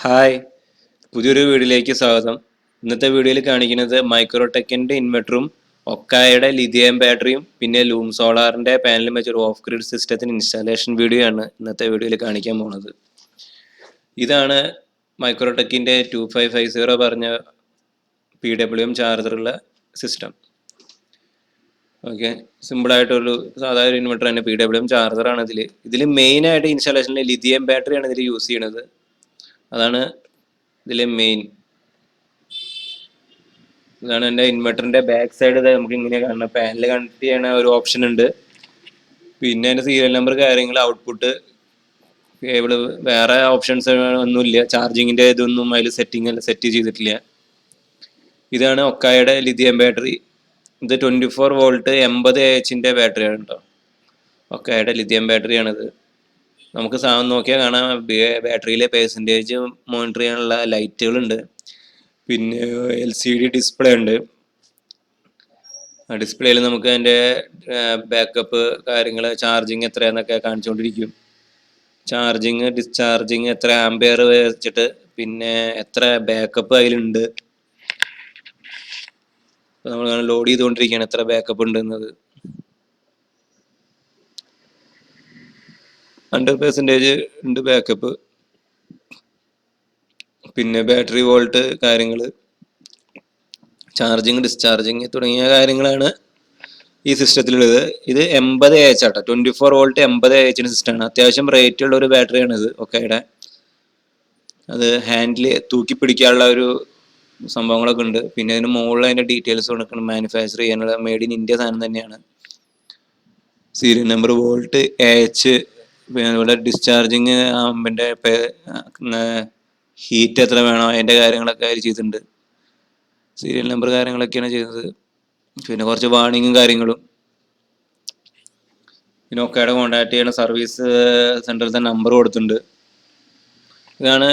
Hi, പുതിയൊരു വീഡിയോയിലേക്ക് സ്വാഗതം. ഇന്നത്തെ വീഡിയോയിൽ കാണിക്കുന്നത് മൈക്രോടെക്കിൻ്റെ ഇൻവെർട്ടറും ഒക്കായയുടെ ലിഥിയം ബാറ്ററിയും പിന്നെ ലൂം സോളാറിൻ്റെ പാനലും വെച്ചൊരു ഓഫ് ഗ്രിഡ് സിസ്റ്റത്തിന് ഇൻസ്റ്റാളേഷൻ വീഡിയോ ആണ് ഇന്നത്തെ വീഡിയോയിൽ കാണിക്കാൻ പോകുന്നത്. ഇതാണ് മൈക്രോടെക്കിൻ്റെ 2550 പറഞ്ഞ PWM ചാർജറുള്ള സിസ്റ്റം. ഓക്കെ, സിമ്പിളായിട്ടൊരു സാധാരണ ഇൻവെർട്ടർ തന്നെ PWM ചാർജറാണ് ഇതിൽ മെയിനായിട്ട് ഇൻസ്റ്റാളേഷനിൽ ലിഥിയം ബാറ്ററിയാണ് ഇതിൽ യൂസ് ചെയ്യണത്. അതാണ് ഇതിലെ മെയിൻ. ഇതാണ് എൻ്റെ ഇൻവെർട്ടറിൻ്റെ ബാക്ക് സൈഡ്. നമുക്ക് ഇങ്ങനെ കാണണം, പാനൽ കണക്ട് ചെയ്യണ ഒരു ഓപ്ഷൻ ഉണ്ട്. പിന്നെ അതിൻ്റെ സീരിയൽ നമ്പർ, കാര്യങ്ങൾ, ഔട്ട്പുട്ട്, കേബിള്, വേറെ ഓപ്ഷൻസ് ഒന്നുമില്ല. ചാർജിങ്ങിൻ്റെ ഇതൊന്നും അതിൽ സെറ്റ് ചെയ്തിട്ടില്ല. ഇതാണ് ഒക്കായുടെ ലിഥിയം ബാറ്ററി. ഇത് 24 വോൾട്ട് 80 Ah ബാറ്ററിയാണ് കേട്ടോ. ഒക്കായുടെ ലിഥിയം ബാറ്ററിയാണിത്. നമുക്ക് നോക്കിയാൽ കാണാം, ബാറ്ററിയിലെ പെർസെൻറ്റേജ് മോണിറ്റർ ചെയ്യാനുള്ള ലൈറ്റുകളുണ്ട്. പിന്നെ LCD ഡിസ്പ്ലേ ഉണ്ട്. ഡിസ്പ്ലേയിൽ നമുക്ക് അതിൻ്റെ ബാക്കപ്പ് കാര്യങ്ങൾ, ചാർജിങ് എത്രയാന്നൊക്കെ കാണിച്ചുകൊണ്ടിരിക്കും. ചാർജിങ്, ഡിസ്ചാർജിങ്, എത്ര ആംപിയർ വെച്ചിട്ട്, പിന്നെ എത്ര ബാക്കപ്പ് അതിലുണ്ട്. നമ്മൾ ലോഡ് ചെയ്തുകൊണ്ടിരിക്കുകയാണ് എത്ര ബാക്കപ്പ് ഉണ്ട് എന്നത്. 100% ഉണ്ട് ബാക്കപ്പ്. പിന്നെ ബാറ്ററി വോൾട്ട് കാര്യങ്ങൾ, ചാർജിങ്, ഡിസ്ചാർജിങ് തുടങ്ങിയ കാര്യങ്ങളാണ് ഈ സിസ്റ്റത്തിലുള്ളത്. ഇത് 80 Ah ആട്ടോ, 24 വോൾട്ട് 80 Ah സിസ്റ്റമാണ്. അത്യാവശ്യം റേറ്റ് ഉള്ള ഒരു ബാറ്ററിയാണ് ഇത് ഒക്കെയുടെ. അത് ഹാൻഡിൽ തൂക്കി പിടിക്കാനുള്ള ഒരു സംഭവങ്ങളൊക്കെ ഉണ്ട്. പിന്നെ അതിന് മുകളിൽ അതിൻ്റെ ഡീറ്റെയിൽസ് കൊടുക്കണം. മാനുഫാക്ചർ ചെയ്യാനുള്ള മെയ്ഡ് ഇൻ ഇന്ത്യ സാധനം തന്നെയാണ്. സീരിയൽ നമ്പർ, വോൾട്ട്, AH, പിന്നെ അതുപോലെ ഡിസ്ചാർജിങ്, പിന്നെ ഹീറ്റ് എത്ര വേണോ അതിൻ്റെ കാര്യങ്ങളൊക്കെ അതിൽ ചെയ്തിട്ടുണ്ട്. സീരിയൽ നമ്പർ കാര്യങ്ങളൊക്കെയാണ് ചെയ്തത്. പിന്നെ കുറച്ച് വാർണിങ്ങും കാര്യങ്ങളും. പിന്നെ ഒക്കെയുടെ കോൺടാക്ട് ചെയ്യുന്ന സർവീസ് സെൻറ്ററിലത്തെ നമ്പർ കൊടുത്തിട്ടുണ്ട്. ഇതാണ്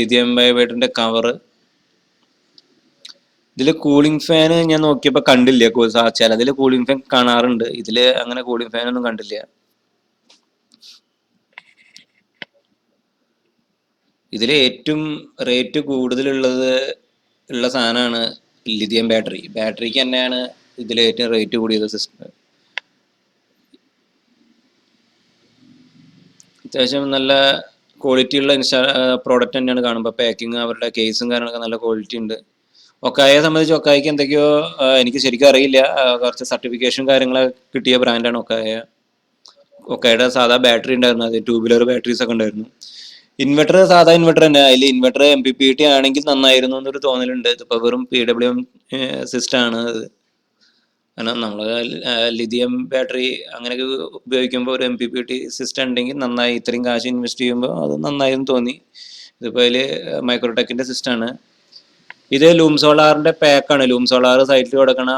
ലിഥിയം ബാറ്ററിൻ്റെ കവറ്. ഇതിൽ കൂളിംഗ് ഫാൻ ഞാൻ നോക്കിയപ്പോൾ കണ്ടില്ല. ചിലതിൽ കൂളിംഗ് ഫാൻ കാണാറുണ്ട്, ഇതിൽ അങ്ങനെ കൂളിംഗ് ഫാനൊന്നും കണ്ടില്ല. ഇതിൽ ഏറ്റവും റേറ്റ് കൂടുതലുള്ളത് ഉള്ള സാധനമാണ് ലിഥിയം ബാറ്ററി. ബാറ്ററിക്ക് തന്നെയാണ് ഇതിൽ ഏറ്റവും റേറ്റ് കൂടിയത് സിസ്റ്റം. അത്യാവശ്യം നല്ല ക്വാളിറ്റി ഉള്ള പ്രോഡക്റ്റ് തന്നെയാണ്. കാണുമ്പോൾ പാക്കിങ്, അവരുടെ കേസും കാര്യങ്ങളൊക്കെ നല്ല ക്വാളിറ്റി ഉണ്ട്. ഒക്കായെ സംബന്ധിച്ച് ഒക്കായ്ക്ക് എന്തൊക്കെയോ എനിക്ക് ശരിക്കും അറിയില്ല, കുറച്ച് സർട്ടിഫിക്കേഷൻ കാര്യങ്ങളൊക്കെ കിട്ടിയ ബ്രാൻഡാണ് ഒക്കായ. ഒക്കായുടെ സാധാ ബാറ്ററി ഉണ്ടായിരുന്നു, അത് ട്യൂബുലർ ബാറ്ററീസ് ഒക്കെ ഉണ്ടായിരുന്നു. ഇൻവെർട്ടർ സാധാ ഇൻവെർട്ടർ തന്നെ. അതിൽ ഇൻവെർട്ടർ MPPT ആണെങ്കിൽ നന്നായിരുന്നു എന്നൊരു തോന്നലുണ്ട്. ഇതിപ്പോൾ വെറും PWM സിസ്റ്റമാണ് അത്. കാരണം നമ്മൾ ലിഥിയം ബാറ്ററി അങ്ങനെയൊക്കെ ഉപയോഗിക്കുമ്പോൾ ഒരു MPPT സിസ്റ്റം ഉണ്ടെങ്കിൽ നന്നായി. ഇത്രയും കാശ് ഇൻവെസ്റ്റ് ചെയ്യുമ്പോൾ അത് നന്നായെന്ന് തോന്നി. ഇതിപ്പോൾ അതിൽ മൈക്രോടെക്കിൻ്റെ സിസ്റ്റമാണ്. ഇത് ലൂം സോളാറിൻ്റെ പാക്കാണ്. ലൂം സോളാർ സൈറ്റിൽ കൊടുക്കണ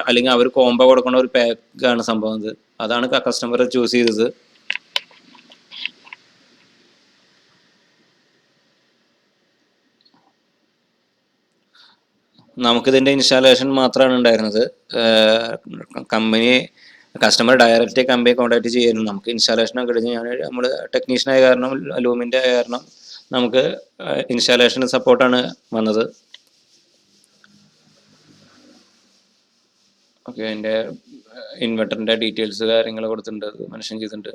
അല്ലെങ്കിൽ അവർ കോംബോ കൊടുക്കണ ഒരു പാക്കാണ് സംഭവം. ഇത് അതാണ് കസ്റ്റമർ ചൂസ് ചെയ്തത്. നമുക്കിതിൻ്റെ ഇൻസ്റ്റാളേഷൻ മാത്രമാണ് ഉണ്ടായിരുന്നത്. കസ്റ്റമർ ഡയറക്റ്റ് കമ്പനിയെ കോൺടാക്ട് ചെയ്യായിരുന്നു. നമുക്ക് ഇൻസ്റ്റാളേഷനൊക്കെ കഴിഞ്ഞ് നമ്മൾ ടെക്നീഷ്യനായ കാരണം, ലൂമിൻ്റെ കാരണം നമുക്ക് ഇൻസ്റ്റാളേഷൻ സപ്പോർട്ടാണ് വന്നത്. ഓക്കെ, എൻ്റെ ഇൻവെർട്ടറിൻ്റെ ഡീറ്റെയിൽസ് കാര്യങ്ങൾ കൊടുത്തിട്ടുണ്ട്, മെൻഷൻ ചെയ്തിട്ടുണ്ട്.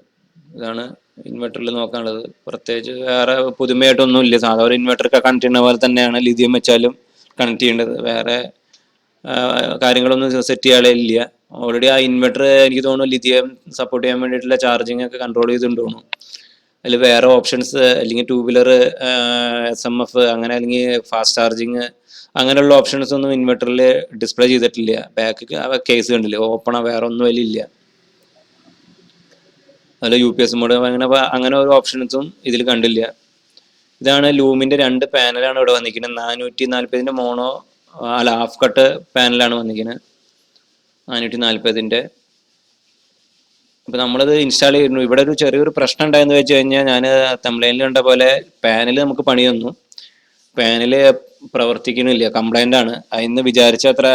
ഇതാണ് ഇൻവെർട്ടറിൽ നോക്കാനുള്ളത്. പ്രത്യേകിച്ച് വേറെ പുതുമയായിട്ടൊന്നും ഇല്ല. സാധാരണ ഇൻവെർട്ടറൊക്കെ കണക്ട് ചെയ്യുന്ന പോലെ തന്നെയാണ് ലിഥിയം വെച്ചാലും കണക്ട് ചെയ്യേണ്ടത്. വേറെ കാര്യങ്ങളൊന്നും സെറ്റ് ചെയ്യാനില്ല. ഓൾറെഡി ആ ഇൻവെർട്ടർ എനിക്ക് തോന്നുന്നു ലിഥിയം സപ്പോർട്ട് ചെയ്യാൻ വേണ്ടിയിട്ടുള്ള ചാർജിങ് ഒക്കെ കൺട്രോൾ ചെയ്തിട്ടുണ്ട് തോന്നുന്നു. അതിൽ വേറെ ഓപ്ഷൻസ് അല്ലെങ്കിൽ ട്യൂബുലർ, SMF, അങ്ങനെ അല്ലെങ്കിൽ ഫാസ്റ്റ് ചാർജിങ്, അങ്ങനെയുള്ള ഓപ്ഷൻസ് ഒന്നും ഇൻവെർട്ടറിൽ ഡിസ്പ്ലേ ചെയ്തിട്ടില്ല. ബാക്ക് കേസ് കണ്ടില്ല, ഓപ്പണാ, വേറെ ഒന്നും അതിലില്ല. അതിൽ UPS മോഡ് അങ്ങനെ ഒരു ഓപ്ഷൻസും ഇതിൽ കണ്ടില്ല. ഇതാണ് ലൂമിൻ്റെ 2 പാനലാണ് ഇവിടെ വന്നിരിക്കുന്നത്. 440 മോണോ അല്ല ഹാഫ് കട്ട് പാനലാണ് വന്നിരിക്കുന്നത്, 440. അപ്പോൾ നമ്മളത് ഇൻസ്റ്റാൾ ചെയ്യുന്നു. ഇവിടെ ഒരു ചെറിയൊരു പ്രശ്നം ഉണ്ടായെന്ന് വെച്ച് കഴിഞ്ഞാൽ, ഞാൻ തംബ്നെയിലിൽ കണ്ട പോലെ പാനൽ നമുക്ക് പണി തന്നു. പാനൽ പ്രവർത്തിക്കണില്ല, കംപ്ലൈൻ്റ് ആണ്. അതിന് വിചാരിച്ച അത്ര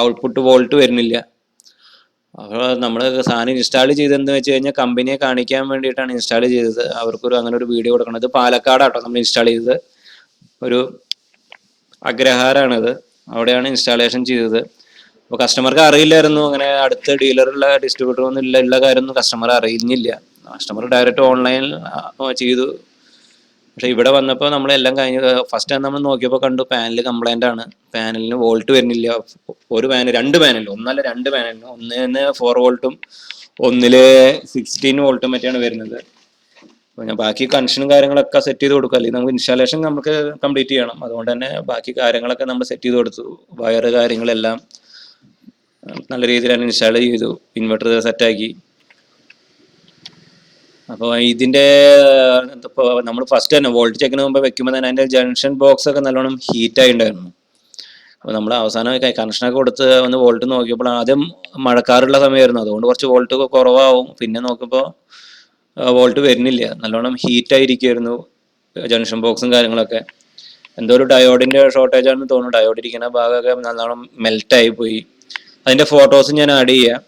ഔട്ട്പുട്ട് വോൾട്ട് വരുന്നില്ല. അപ്പോൾ നമ്മൾ സാധനം ഇൻസ്റ്റാൾ ചെയ്തതെന്ന് വെച്ച് കഴിഞ്ഞാൽ കമ്പനിയെ കാണിക്കാൻ വേണ്ടിയിട്ടാണ് ഇൻസ്റ്റാൾ ചെയ്തത്. അവർക്കൊരു അങ്ങനെ ഒരു വീഡിയോ കൊടുക്കണം. ഇത് പാലക്കാടാട്ടോ നമ്മൾ ഇൻസ്റ്റാൾ ചെയ്തത്. ഒരു അഗ്രഹാരാണിത്, അവിടെയാണ് ഇൻസ്റ്റാളേഷൻ ചെയ്തത്. അപ്പോൾ കസ്റ്റമർക്ക് അറിയില്ലായിരുന്നു അങ്ങനെ അടുത്ത ഡീലറുള്ള ഡിസ്ട്രിബ്യൂട്ടറൊന്നും ഉള്ള കാര്യമൊന്നും കസ്റ്റമർ അറിയുന്നില്ല. കസ്റ്റമർ ഡയറക്റ്റ് ഓൺലൈൻ ചെയ്തു. പക്ഷെ ഇവിടെ വന്നപ്പോൾ നമ്മളെല്ലാം കഴിഞ്ഞ് ഫസ്റ്റ് ടൈം നമ്മൾ നോക്കിയപ്പോൾ കണ്ടു പാനൽ കംപ്ലൈൻ്റ് ആണ്. പാനലിന് വോൾട്ട് വരുന്നില്ല. ഒരു പാനൽ, രണ്ട് പാനൽ, ഒന്നല്ല രണ്ട് പാനലിന്, ഒന്നിന് 4 വോൾട്ടും ഒന്നില് 16 വോൾട്ടും മറ്റാണ് വരുന്നത്. അപ്പോൾ ഞാൻ ബാക്കി കണക്ഷനും കാര്യങ്ങളൊക്കെ സെറ്റ് ചെയ്ത് കൊടുക്കുക. അല്ലെങ്കിൽ നമുക്ക് ഇൻസ്റ്റാളേഷൻ നമുക്ക് കംപ്ലീറ്റ് ചെയ്യണം. അതുകൊണ്ട് തന്നെ ബാക്കി കാര്യങ്ങളൊക്കെ നമ്മൾ സെറ്റ് ചെയ്ത് കൊടുത്തു. വയറ് കാര്യങ്ങളെല്ലാം നല്ല രീതിയിലാണ് ഇൻസ്റ്റാൾ ചെയ്തു. ഇൻവെർട്ടർ സെറ്റാക്കി. അപ്പോൾ ഇതിൻ്റെ ഇപ്പോൾ നമ്മൾ ഫസ്റ്റ് തന്നെ വോൾട്ട് ചെക്കിന് മുമ്പ് വെക്കുമ്പോൾ തന്നെ അതിൻ്റെ ജംഗ്ഷൻ ബോക്സ് ഒക്കെ നല്ലോണം ഹീറ്റായി ഉണ്ടായിരുന്നു. അപ്പോൾ നമ്മൾ അവസാനം കണക്ഷനൊക്കെ കൊടുത്ത് ഒന്ന് വോൾട്ട് നോക്കിയപ്പോൾ ആദ്യം മഴക്കാറുള്ള സമയമായിരുന്നു, അതുകൊണ്ട് കുറച്ച് വോൾട്ട് കുറവാകും. പിന്നെ നോക്കുമ്പോൾ വോൾട്ട് വരുന്നില്ല, നല്ലോണം ഹീറ്റായിരിക്കുമായിരുന്നു ജംഗ്ഷൻ ബോക്സും കാര്യങ്ങളൊക്കെ. എന്തോ ഒരു ഡയോഡിൻ്റെ ഷോർട്ടേജ് ആണെന്ന് തോന്നുന്നു. ഡയോഡ് ഇരിക്കുന്ന ഭാഗമൊക്കെ നല്ലോണം മെൽറ്റായി പോയി. അതിൻ്റെ ഫോട്ടോസ് ഞാൻ ആഡ് ചെയ്യാം.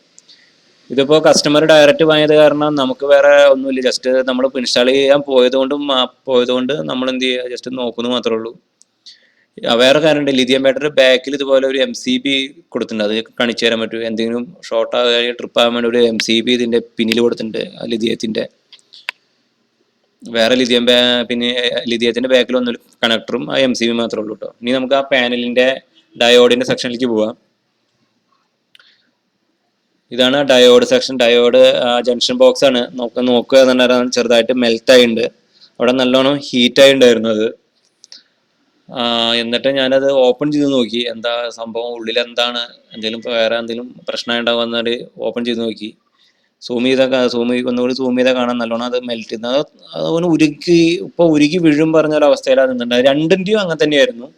ഇതിപ്പോൾ കസ്റ്റമർ ഡയറക്റ്റ് വാങ്ങിയത് കാരണം നമുക്ക് വേറെ ഒന്നുമില്ല. ജസ്റ്റ് നമ്മൾ ഇൻസ്റ്റാൾ ചെയ്യാൻ പോയതുകൊണ്ട് നമ്മൾ എന്ത് ചെയ്യുക, ജസ്റ്റ് നോക്കുന്നു മാത്രമേ ഉള്ളൂ. വേറെ കാര്യമുണ്ട്, ലിഥിയം ബാറ്ററി ബാക്കിൽ ഇതുപോലെ ഒരു MCB കൊടുത്തിട്ടുണ്ട്. അത് കാണിച്ചു തരാൻ പറ്റും. എന്തെങ്കിലും ഷോർട്ട് ആകാൻ ട്രിപ്പ് ആകാൻ വേണ്ടി ഒരു MCB ഇതിൻ്റെ പിന്നിൽ കൊടുത്തിട്ടുണ്ട്, ലിഥിയത്തിൻ്റെ. വേറെ പിന്നെ ലിഥിയത്തിൻ്റെ ബാക്കിൽ ഒന്നൊരു കണക്ടറും ആ MCB മാത്രമേ ഉള്ളൂ കേട്ടോ. ഇനി നമുക്ക് ആ പാനലിൻ്റെ ഡയോഡിൻ്റെ സെക്ഷനിലേക്ക് പോവാം. ഇതാണ് diode section. Diode junction box ആണ്. നോക്കുക എന്നുണ്ടായിരുന്നു, ചെറുതായിട്ട് മെൽറ്റ് ആയിട്ടുണ്ട്. അവിടെ നല്ലോണം ഹീറ്റായി ഉണ്ടായിരുന്നു അത്. എന്നിട്ട് ഞാനത് ഓപ്പൺ ചെയ്ത് നോക്കി, എന്താ സംഭവം, ഉള്ളിൽ എന്താണ്, വേറെ എന്തെങ്കിലും പ്രശ്നം ഉണ്ടാകുമെന്നത് ഓപ്പൺ ചെയ്ത് നോക്കി. ഒന്നുകൂടി സൂം ചെയ്താൽ കാണാൻ നല്ലോണം അത് മെൽറ്റ് ചെയ്യുന്നത്. അതുപോലെ ഉരുക്കി വീഴും പറഞ്ഞ ഒരു അവസ്ഥയിലാണ് നിന്നുണ്ടായത്. രണ്ടിൻ്റെയും അങ്ങനെ തന്നെയായിരുന്നു,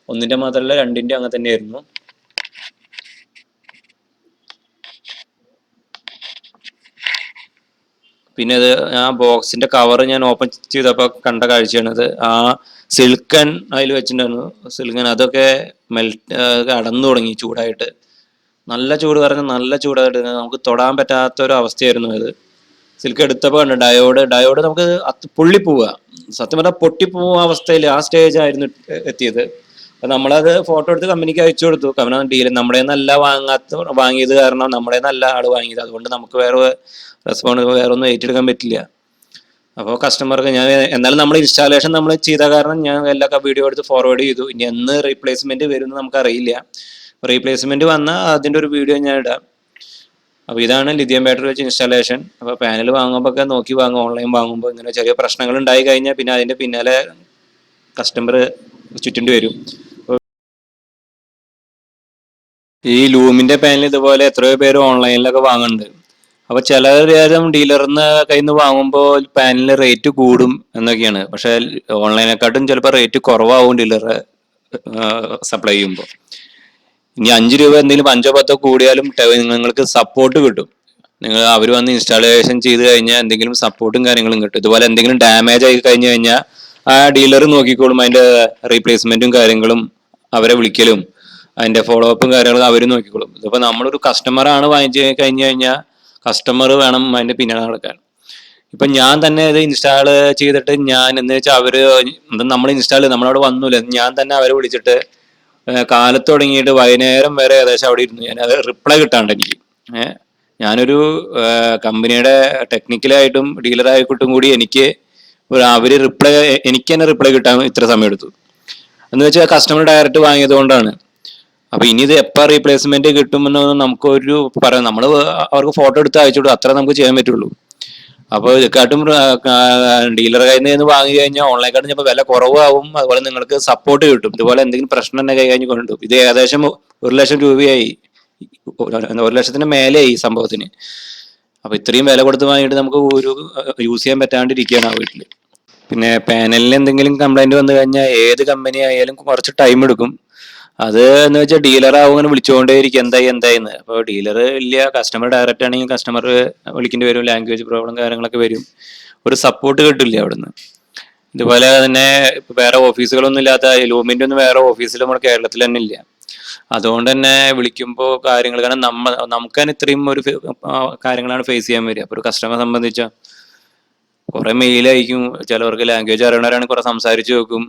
ഒന്നിൻ്റെ മാത്രമല്ല രണ്ടിൻ്റെയും അങ്ങനെ തന്നെയായിരുന്നു. പിന്നെ അത് ആ ബോക്സിന്റെ കവർ ഞാൻ ഓപ്പൺ ചെയ്തപ്പോൾ കണ്ട കാഴ്ചയാണത്. ആ സിൽക്കൻ അതിൽ വെച്ചിട്ടുണ്ടായിരുന്നു. സിൽക്കൻ അതൊക്കെ അടന്നു തുടങ്ങി ചൂടായിട്ട്. നല്ല ചൂട് പറഞ്ഞാൽ നല്ല ചൂടായിട്ട് നമുക്ക് തൊടാൻ പറ്റാത്തൊരു അവസ്ഥയായിരുന്നു അത്. സിൽക്ക് എടുത്തപ്പോൾ കണ്ട് ഡയോഡ് നമുക്ക് പൊള്ളിപ്പോവുക, സത്യം പറഞ്ഞാൽ പൊട്ടിപ്പോവുക അവസ്ഥയിൽ ആ സ്റ്റേജ് ആയിരുന്നു എത്തിയത്. അപ്പം നമ്മളത് ഫോട്ടോ എടുത്ത് കമ്പനിക്ക് അയച്ചു കൊടുത്തു. ഡീലർ നമ്മുടെ നല്ല വാങ്ങിയത് കാരണം നമ്മുടെ നല്ല ആൾ വാങ്ങിയത്, അതുകൊണ്ട് നമുക്ക് വേറെ വേറെ ഒന്നും ഏറ്റെടുക്കാൻ പറ്റില്ല. അപ്പോൾ കസ്റ്റമർക്ക് എന്നാലും നമ്മൾ ഇൻസ്റ്റാളേഷൻ നമ്മൾ ചെയ്ത കാരണം ഞാൻ എല്ലാ വീഡിയോ എടുത്ത് ഫോർവേഡ് ചെയ്തു. ഇനി എന്ന് റീപ്ലേസ്മെന്റ് വരുമെന്ന് നമുക്കറിയില്ല. റീപ്ലേസ്മെന്റ് വന്നാൽ അതിൻ്റെ ഒരു വീഡിയോ ഞാൻ ഇടാം. അപ്പോൾ ഇതാണ് ലിഥിയം ബാറ്ററി വെച്ച് ഇൻസ്റ്റാളേഷൻ. അപ്പോൾ പാനൽ വാങ്ങുമ്പോൾ നോക്കി വാങ്ങും. ഓൺലൈൻ വാങ്ങുമ്പോൾ ഇങ്ങനെ ചെറിയ പ്രശ്നങ്ങൾ ഉണ്ടായി കഴിഞ്ഞാൽ പിന്നെ അതിൻ്റെ പിന്നാലെ കസ്റ്റമർ ചുറ്റേണ്ടി വരും. ഈ ലൂമിന്റെ പാനൽ ഇതുപോലെ എത്രയോ പേര് ഓൺലൈനിലൊക്കെ വാങ്ങുന്നുണ്ട്. അപ്പൊ ചിലരും ഡീലറിന്ന് കയ്യിൽ നിന്ന് വാങ്ങുമ്പോൾ പാനലിന് റേറ്റ് കൂടും എന്നൊക്കെയാണ്. പക്ഷെ ഓൺലൈനെക്കാട്ടും ചിലപ്പോൾ റേറ്റ് കുറവാകും ഡീലർ സപ്ലൈ ചെയ്യുമ്പോൾ. ഇനി 5 രൂപ എന്തെങ്കിലും 5-10 കൂടിയാലും നിങ്ങൾക്ക് സപ്പോർട്ട് കിട്ടും. അവർ വന്ന് ഇൻസ്റ്റാളേഷൻ ചെയ്ത് കഴിഞ്ഞാൽ എന്തെങ്കിലും സപ്പോർട്ടും കാര്യങ്ങളും കിട്ടും. ഇതുപോലെ എന്തെങ്കിലും ഡാമേജ് ആയി കഴിഞ്ഞു കഴിഞ്ഞാൽ ആ ഡീലർ നോക്കിക്കോളും. അതിന്റെ റീപ്ലേസ്മെന്റും കാര്യങ്ങളും അവരെ വിളിക്കലും അതിന്റെ ഫോളോ അപ്പും കാര്യങ്ങളും അവർ നോക്കിക്കോളും. ഇതിപ്പോൾ നമ്മളൊരു കസ്റ്റമറാണ് വാങ്ങിച്ചു കഴിഞ്ഞു കഴിഞ്ഞാൽ കസ്റ്റമർ വേണം അതിന്റെ പിന്നാലെ നടക്കാൻ. ഇപ്പൊ ഞാൻ തന്നെ ഇത് ഇൻസ്റ്റാൾ ചെയ്തിട്ട് ഞാൻ എന്ന് വെച്ചാൽ നമ്മൾ നമ്മളവിടെ വന്നൂല, ഞാൻ തന്നെ അവരെ വിളിച്ചിട്ട് കാലത്ത് തുടങ്ങിയിട്ട് വൈകുന്നേരം വരെ ഏകദേശം അവിടെ ഇരുന്നു. ഞാൻ അത് റിപ്ലൈ കിട്ടാണ്ട് എനിക്ക് ഞാനൊരു കമ്പനിയുടെ ടെക്നിക്കലായിട്ടും ഡീലറായിട്ടും കൂടി എനിക്ക് എനിക്ക് തന്നെ റിപ്ലൈ കിട്ടാൻ ഇത്ര സമയം എടുത്തു. എന്ന് വെച്ചാൽ കസ്റ്റമർ ഡയറക്റ്റ് വാങ്ങിയത് കൊണ്ടാണ്. അപ്പൊ ഇനി ഇത് എപ്പോൾ റീപ്ലേസ്മെന്റ് കിട്ടുമെന്നൊന്നും നമുക്കൊരു പറയാം. നമ്മൾ അവർക്ക് ഫോട്ടോ എടുത്ത് അയച്ചു കൊടുക്കും, അത്ര നമുക്ക് ചെയ്യാൻ പറ്റുള്ളൂ. അപ്പോൾ ഇതൊക്കെയായിട്ടും ഡീലർ കയ്യിൽ നിന്ന് വാങ്ങി കഴിഞ്ഞാൽ ഓൺലൈനായിട്ടും ചിലപ്പോൾ വില കുറവാകും. അതുപോലെ നിങ്ങൾക്ക് സപ്പോർട്ട് കിട്ടും. ഇതുപോലെ എന്തെങ്കിലും പ്രശ്നം തന്നെ കൈ കഴിഞ്ഞ് കൊണ്ടും. ഇത് ഏകദേശം 1 ലക്ഷം രൂപയായി, 1 ലക്ഷത്തിന് മേലെയായി സംഭവത്തിന്. അപ്പൊ ഇത്രയും വില കൊടുത്ത് വാങ്ങിയിട്ട് നമുക്ക് ഒരു യൂസ് ചെയ്യാൻ പറ്റാണ്ടിരിക്കുകയാണ് ആ വീട്ടിൽ. പിന്നെ പാനലിന് എന്തെങ്കിലും കംപ്ലൈന്റ് വന്നു കഴിഞ്ഞാൽ ഏത് കമ്പനി ആയാലും കുറച്ച് ടൈം എടുക്കും. അത് എന്ന് വെച്ചാൽ ഡീലർ ആവുമ്പോൾ വിളിച്ചുകൊണ്ടേയിരിക്കും എന്തായിന്ന്. അപ്പോൾ ഡീലർ ഇല്ല, കസ്റ്റമർ ഡയറക്റ്റ് ആണെങ്കിൽ കസ്റ്റമർ വിളിക്കേണ്ടി വരും. ലാംഗ്വേജ് പ്രോബ്ലം കാര്യങ്ങളൊക്കെ വരും. ഒരു സപ്പോർട്ട് കിട്ടില്ല അവിടുന്ന്. ഇതുപോലെ തന്നെ വേറെ ഓഫീസുകളൊന്നും ഇല്ലാത്ത ലൂമിൻ്റെ ഒന്നും വേറെ ഓഫീസിൽ നമ്മുടെ കേരളത്തിൽ തന്നെ ഇല്ല. അതുകൊണ്ട് തന്നെ വിളിക്കുമ്പോൾ കാര്യങ്ങൾ, കാരണം നമുക്ക് തന്നെ ഇത്രയും ഒരു കാര്യങ്ങളാണ് ഫേസ് ചെയ്യാൻ വരിക. അപ്പോൾ ഒരു കസ്റ്റമറെ സംബന്ധിച്ച കുറെ മെയിൽ അയക്കും, ചിലവർക്ക് ലാംഗ്വേജ് അറിയണവരാണ് കുറെ സംസാരിച്ച് വെക്കും.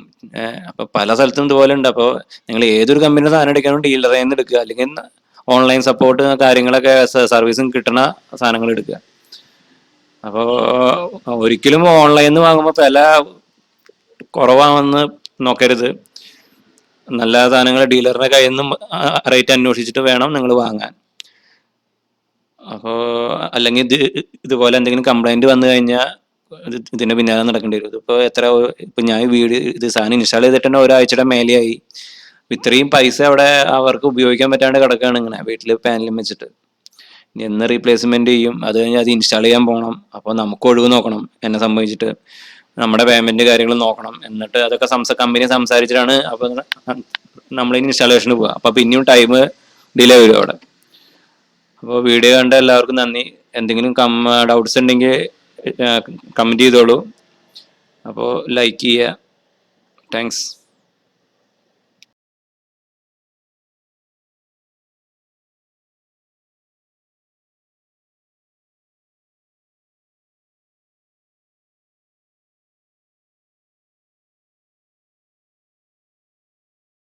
അപ്പൊ പല സ്ഥലത്തും ഇതുപോലെ ഉണ്ട്. അപ്പോൾ നിങ്ങൾ ഏതൊരു കമ്പനിയുടെ സാധനം എടുക്കാനും ഡീലറിൽ നിന്ന് എടുക്കുക, അല്ലെങ്കിൽ ഓൺലൈൻ സപ്പോർട്ട് കാര്യങ്ങളൊക്കെ സർവീസും കിട്ടുന്ന സാധനങ്ങൾ എടുക്കുക. അപ്പോൾ ഒരിക്കലും ഓൺലൈനിൽ നിന്ന് വാങ്ങുമ്പോൾ വില കുറവാണെന്ന് നോക്കരുത്. നല്ല സാധനങ്ങൾ ഡീലറിന്റെ കയ്യിൽ നിന്നും റേറ്റ് അന്വേഷിച്ചിട്ട് വേണം നിങ്ങൾ വാങ്ങാൻ. അപ്പോൾ അല്ലെങ്കിൽ ഇതുപോലെ എന്തെങ്കിലും കംപ്ലൈന്റ് വന്നു കഴിഞ്ഞാൽ ഇതിന്റെ പിന്നാലെ നടക്കേണ്ടി വരും. ഇപ്പൊ ഞാൻ ഇത് സാധനം ഇൻസ്റ്റാൾ ചെയ്തിട്ട് തന്നെ ഒരാഴ്ചയുടെ മേലെയായി. ഇത്രയും പൈസ അവിടെ അവർക്ക് ഉപയോഗിക്കാൻ പറ്റാണ്ട് കിടക്കുകയാണ് ഇങ്ങനെ വീട്ടിൽ പാനലും വെച്ചിട്ട്. എന്ന് റീപ്ലേസ്മെന്റ് ചെയ്യും, അത് കഴിഞ്ഞ് അത് ഇൻസ്റ്റാൾ ചെയ്യാൻ പോകണം. അപ്പോൾ നമുക്ക് ഒഴിവ് നോക്കണം, എന്നെ സംബന്ധിച്ചിട്ട് നമ്മുടെ പേയ്മെന്റ് കാര്യങ്ങൾ നോക്കണം. എന്നിട്ട് അതൊക്കെ കമ്പനി സംസാരിച്ചിട്ടാണ് അപ്പൊ നമ്മൾ ഇൻസ്റ്റാളേഷന് പോവുക. അപ്പൊ പിന്നെയും ടൈം ഡിലേ വരും അവിടെ. അപ്പോൾ വീഡിയോ കണ്ട എല്ലാവർക്കും നന്ദി. എന്തെങ്കിലും ഡൗട്ട്സ് ഉണ്ടെങ്കിൽ കമന്റ് ചെയ്തോളൂ. അപ്പോൾ ലൈക്ക് ചെയ്യുക. താങ്ക്സ്.